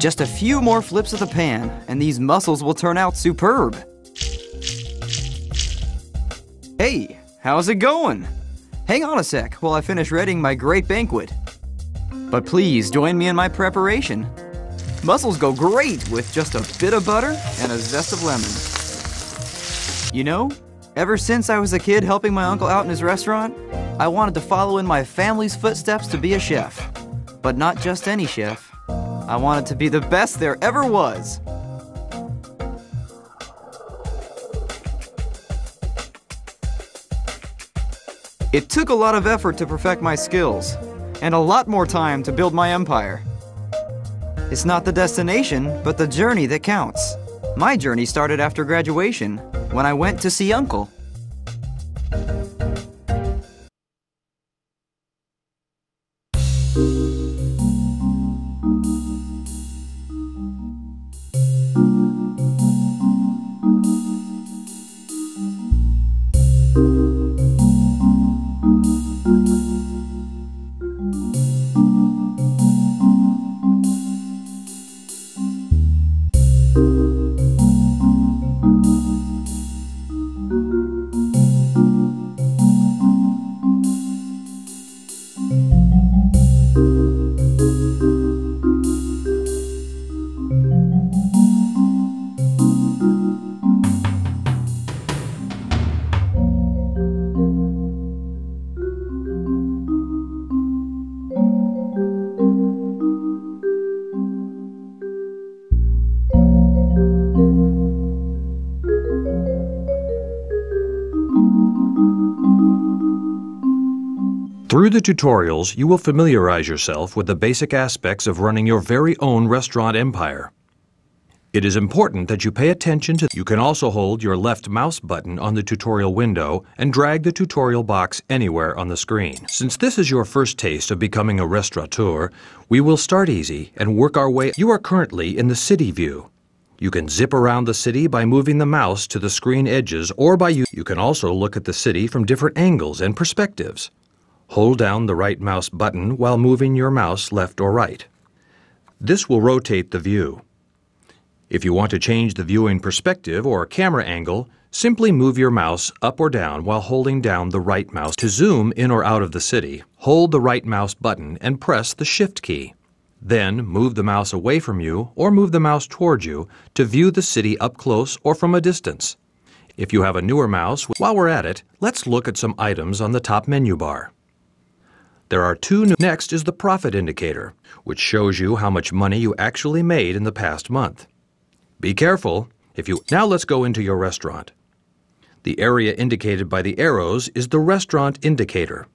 Just a few more flips of the pan, and these mussels will turn out superb. Hey, how's it going? Hang on a sec while I finish readying my great banquet. But please join me in my preparation. Mussels go great with just a bit of butter and a zest of lemon. You know, ever since I was a kid helping my uncle out in his restaurant, I wanted to follow in my family's footsteps to be a chef. But not just any chef. I wanted to be the best there ever was. It took a lot of effort to perfect my skills, and a lot more time to build my empire. It's not the destination, but the journey that counts. My journey started after graduation, when I went to see Uncle. Through the tutorials, you will familiarize yourself with the basic aspects of running your very own restaurant empire. It is important that you pay attention to. You can also hold your left mouse button on the tutorial window and drag the tutorial box anywhere on the screen. Since this is your first taste of becoming a restaurateur, we will start easy and work our way. You are currently in the city view. You can zip around the city by moving the mouse to the screen edges or by you can also look at the city from different angles and perspectives. Hold down the right mouse button while moving your mouse left or right. This will rotate the view. If you want to change the viewing perspective or camera angle, simply move your mouse up or down while holding down the right mouse. To zoom in or out of the city, hold the right mouse button and press the Shift key. Then move the mouse away from you or move the mouse toward you to view the city up close or from a distance. If you have a newer mouse, while we're at it, let's look at some items on the top menu bar. There are two new. Next is the profit indicator, which shows you how much money you actually made in the past month. Be careful. Now let's go into your restaurant. The area indicated by the arrows is the restaurant indicator.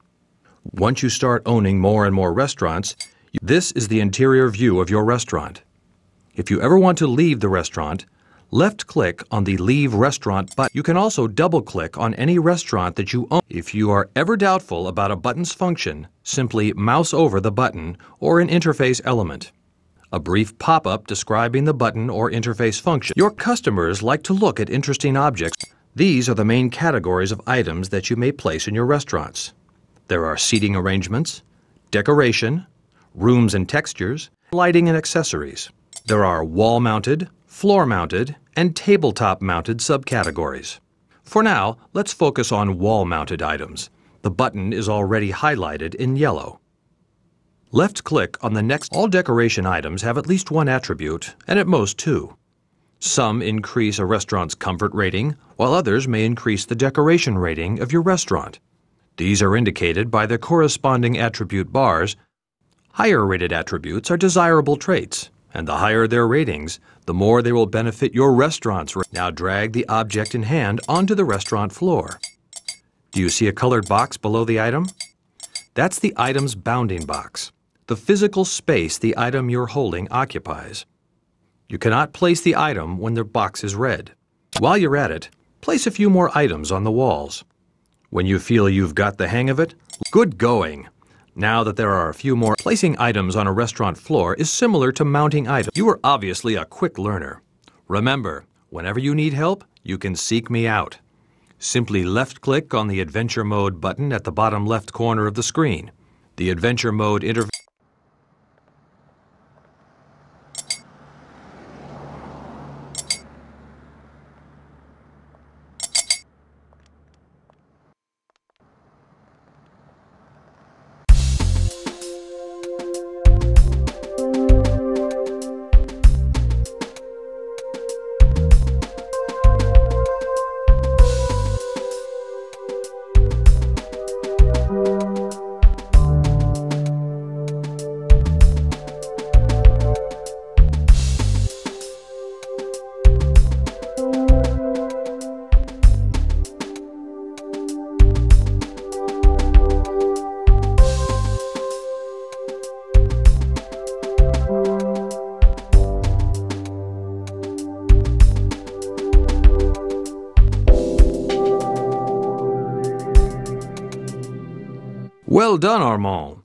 Once you start owning more and more restaurants, this is the interior view of your restaurant. If you ever want to leave the restaurant, left-click on the Leave Restaurant button. You can also double-click on any restaurant that you own. If you are ever doubtful about a button's function, simply mouse over the button or an interface element. A brief pop-up describing the button or interface function. Your customers like to look at interesting objects. These are the main categories of items that you may place in your restaurants. There are seating arrangements, decoration, rooms and textures, lighting and accessories. There are wall-mounted, floor-mounted, and tabletop-mounted subcategories. For now, let's focus on wall-mounted items. The button is already highlighted in yellow. Left-click on the next. All decoration items have at least one attribute, and at most two. Some increase a restaurant's comfort rating, while others may increase the decoration rating of your restaurant. These are indicated by the corresponding attribute bars. Higher-rated attributes are desirable traits, and the higher their ratings, the more they will benefit your restaurant's. Now drag the object in hand onto the restaurant floor. Do you see a colored box below the item? That's the item's bounding box, the physical space the item you're holding occupies. You cannot place the item when the box is red. While you're at it, place a few more items on the walls. When you feel you've got the hang of it, good going! Now that there are a few more, placing items on a restaurant floor is similar to mounting items. You are obviously a quick learner. Remember, whenever you need help, you can seek me out. Simply left-click on the Adventure Mode button at the bottom left corner of the screen. The Adventure Mode Well done, Armand.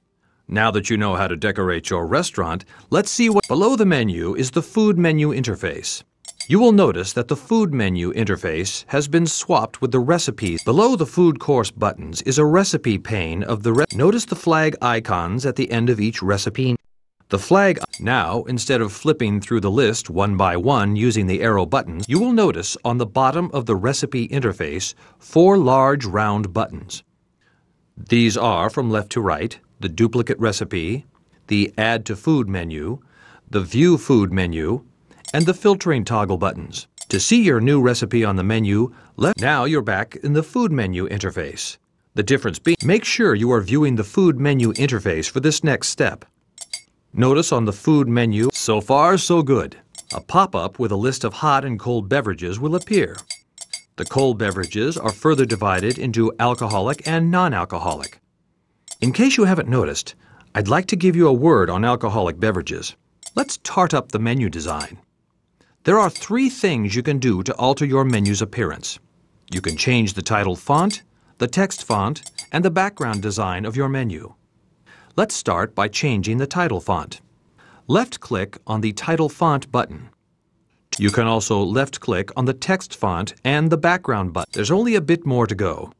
Now that you know how to decorate your restaurant, let's see what below the menu is the food menu interface. You will notice that the food menu interface has been swapped with the recipes. Below the food course buttons is a recipe pane of the Notice the flag icons at the end of each recipe. The flag now, instead of flipping through the list one by one using the arrow buttons, you will notice on the bottom of the recipe interface 4 large round buttons. These are, from left to right, the duplicate recipe, the Add to Food menu, the View Food menu, and the filtering toggle buttons. To see your new recipe on the menu, now you're back in the food menu interface. The difference being, make sure you are viewing the food menu interface for this next step. Notice on the food menu, so far so good. A pop-up with a list of hot and cold beverages will appear. The cold beverages are further divided into alcoholic and non-alcoholic. In case you haven't noticed, I'd like to give you a word on alcoholic beverages. Let's tart up the menu design. There are 3 things you can do to alter your menu's appearance. You can change the title font, the text font, and the background design of your menu. Let's start by changing the title font. Left-click on the Title Font button. You can also left-click on the text font and the background button. There's only a bit more to go.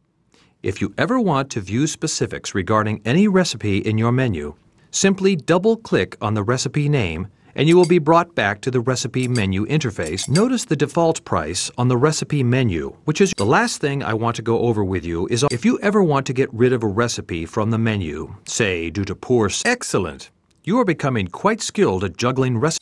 If you ever want to view specifics regarding any recipe in your menu, simply double-click on the recipe name and you will be brought back to the recipe menu interface. Notice the default price on the recipe menu, which is the last thing I want to go over with you is if you ever want to get rid of a recipe from the menu, say due to poor... Excellent! You are becoming quite skilled at juggling recipes.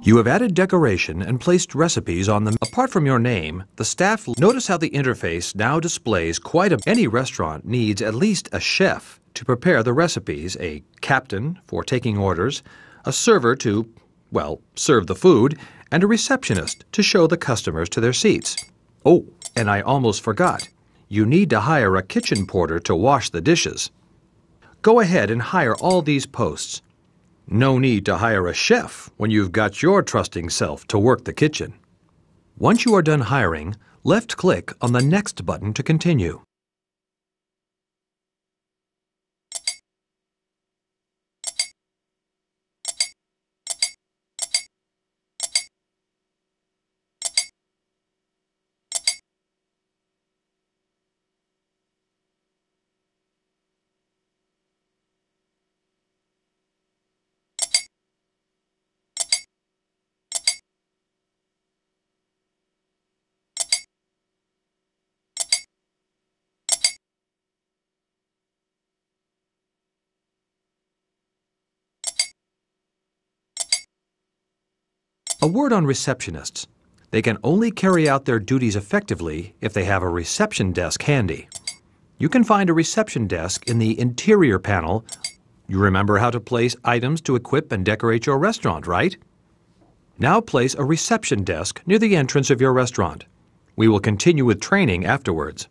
You have added decoration and placed recipes on them. Apart from your name, the staff... Notice how the interface now displays Any restaurant needs at least a chef to prepare the recipes, a captain for taking orders, a server to, well, serve the food, and a receptionist to show the customers to their seats. Oh, and I almost forgot. You need to hire a kitchen porter to wash the dishes. Go ahead and hire all these posts. No need to hire a chef when you've got your trusting self to work the kitchen. Once you are done hiring, left-click on the Next button to continue. A word on receptionists. They can only carry out their duties effectively if they have a reception desk handy. You can find a reception desk in the interior panel. You remember how to place items to equip and decorate your restaurant, right? Now place a reception desk near the entrance of your restaurant. We will continue with training afterwards.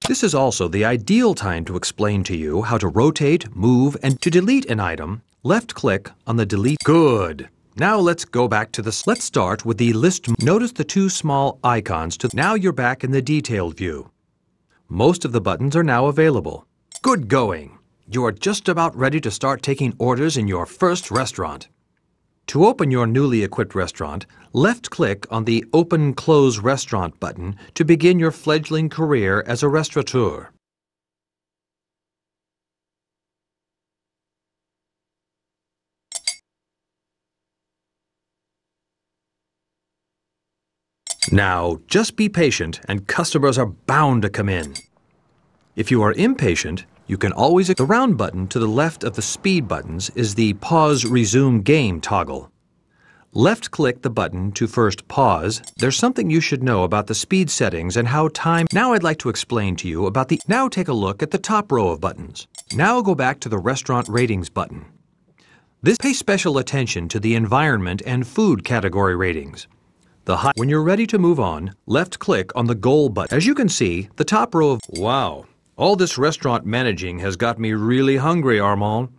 This is also the ideal time to explain to you how to rotate, move, and to delete an item. Left-click on the Delete. Good! Now let's go back to Let's start with the list. Notice the 2 small icons. Now you're back in the detailed view. Most of the buttons are now available. Good going! You are just about ready to start taking orders in your first restaurant. To open your newly equipped restaurant, left-click on the Open Close Restaurant button to begin your fledgling career as a restaurateur. Now, just be patient and customers are bound to come in. If you are impatient, you can always... The round button to the left of the speed buttons is the Pause Resume Game toggle. Left-click the button to first pause. There's something you should know about the speed settings and how time... Now I'd like to explain to you about the... Now take a look at the top row of buttons. Now go back to the Restaurant Ratings button. This pays special attention to the environment and food category ratings. When you're ready to move on, left-click on the Goal button. As you can see, the top row of... Wow, all this restaurant managing has got me really hungry, Armand.